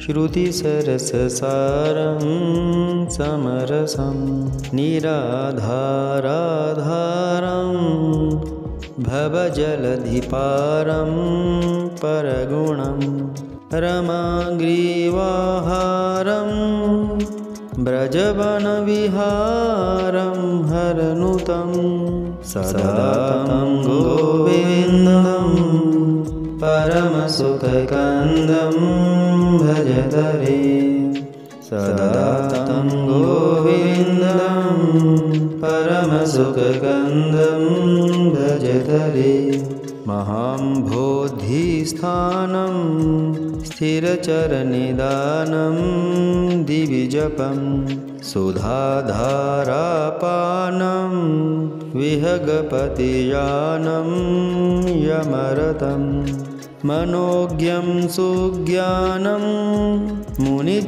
श्रुतिसरससारं समरसं निराधाराधारं भवजलधिपारं परगुणं रमाग्रीवाहारं व्रजवनविहारं हरनुतं सदा तं गोविन्दं परमसुखकन्दं भजत रे। सदा तं गोविन्दं परमसुखकन्दं भजत रे। महाम्भोधिस्थानं स्थिरचरनिदानं दिविजपं सुधाधारापानं विहगपतियानं यमरतं मनोज्ञं सुज्ञानं मुनिजननिधानं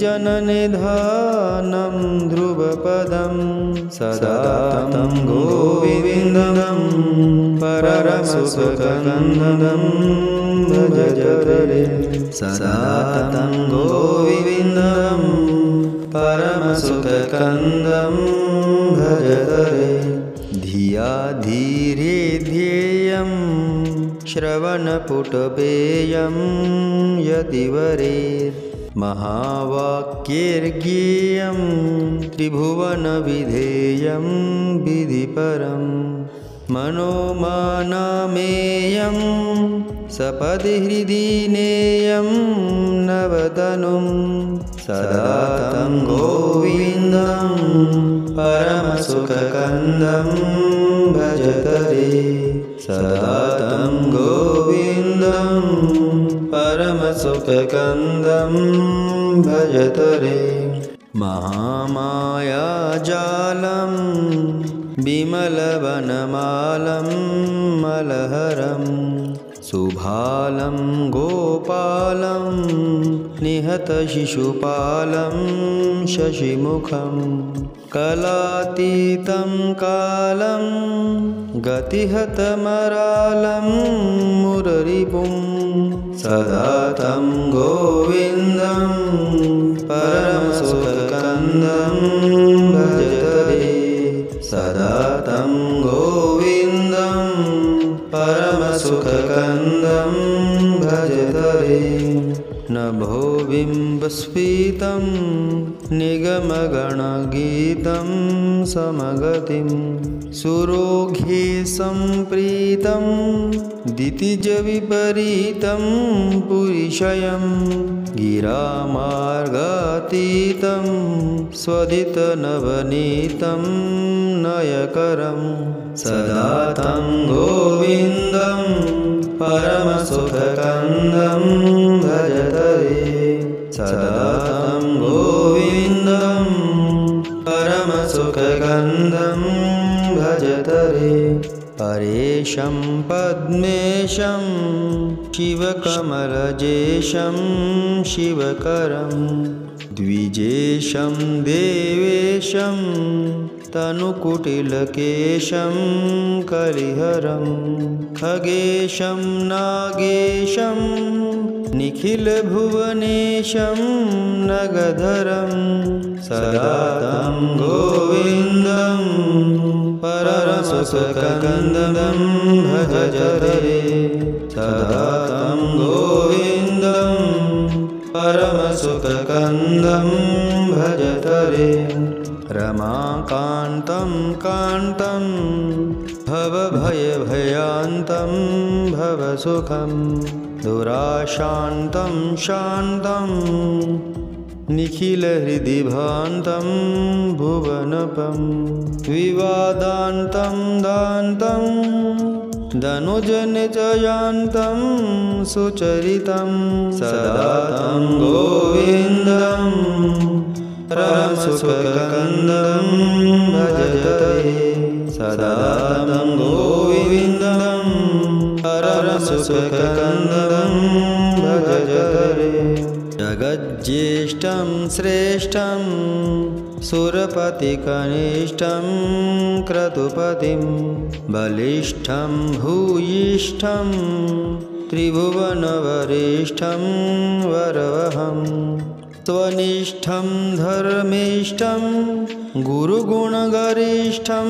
ध्रुवपदं सदा तं गोविन्दं परमसुखकन्दं भजत रे। सदा तं गोविन्दं परमसुखकन्दं भजत रे। धिया धीरे ध्येयं श्रवणपुटपेयं यतिवरेत् महावाक्यैर्ज्ञेयं त्रिभुवनविधेयं विधिपरं मनोमानामेयं सपदि हृदि नेयं नवतनुं सदा तं गोविन्दं परमसुखकन्दं भजत रे। सदा तं गोविन्दं परमसुखकन्दं भजत रे। महामायाजालं विमलवनमालं मलहरं सुभालं गोपालं निहतशिशुपालं शशिमुखं कलातीतं कालं गतिहतमरालं मुररिपुं सदा तं गोविन्दं परमसुखकन्दं भजत रे। सदा तं गोविन्दं परमसुखकन्दं भजत रे। नभो बिम्बस्फीतं निगमगणगीतं समगतिं सुरोघे सम्प्रीतं दितिजविपरीतं पुरिशयं गिरामार्गातीतं स्वदितनवनीतं नयकरं सदा तं गोविन्दं परमसुखकन्दं भजत रे। सदा तं गोविन्दं परमसुखकन्दं भजत रे। परेशं पद्मेशं शिवकमलजेशं शिवकरं द्विजेशं देवेशं तनुकुटिलकेशं कलिहरं खगेशं नागेशं निखिलभुवनेशं नगधरं सदा तं गोविन्दं परमसुखकन्दं भजत रे। सदा तं गोविन्दं परमसुखकन्दं भजत रे। रमाकान्तं कान्तं भवभयभयान्तं भवसुखं दुराशान्तं शान्तं निखिलहृदिभान्तं भुवनपं विवादान्तं दान्तं धनुजनिचयान्तं सुचरितं सदा तं गोविन्दं परमसुखकन्दं भजत रे। सदा तं गोविन्दं परमसुखकन्दं भजत रे। जगज्येष्ठं श्रेष्ठं सुरपतिकनिष्ठं क्रतुपतिं बलिष्ठं भूयिष्ठं त्रिभुवनवरिष्ठं वरवहं त्वनिष्ठं धर्मिष्ठं गुरुगुणगरिष्ठं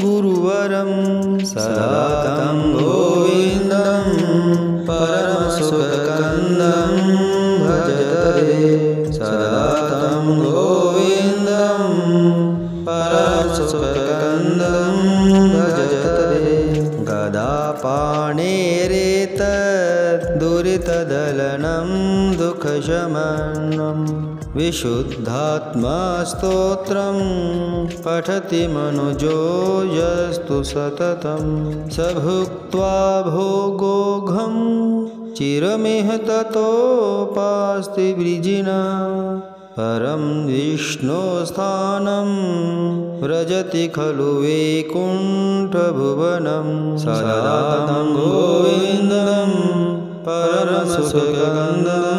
गुरुवरं सदा तं गोविन्दं परमसुखकन्दं भजतरे सदा तं गोविन्दं परमसुखकन्दं भजतरे गदापाणेरेतत् दुरितदलनं दुःखशमनं विशुद्धात्मास्तोत्रं पठति मनुजो यस्तु सततं स भुक्त्वा भोगोघं चिरमिह ततोपास्ति वृजिना परं विष्णोस्थानं व्रजति खलु वैकुण्ठभुवनं सदा तं गोविन्दं परमसुखकन्दं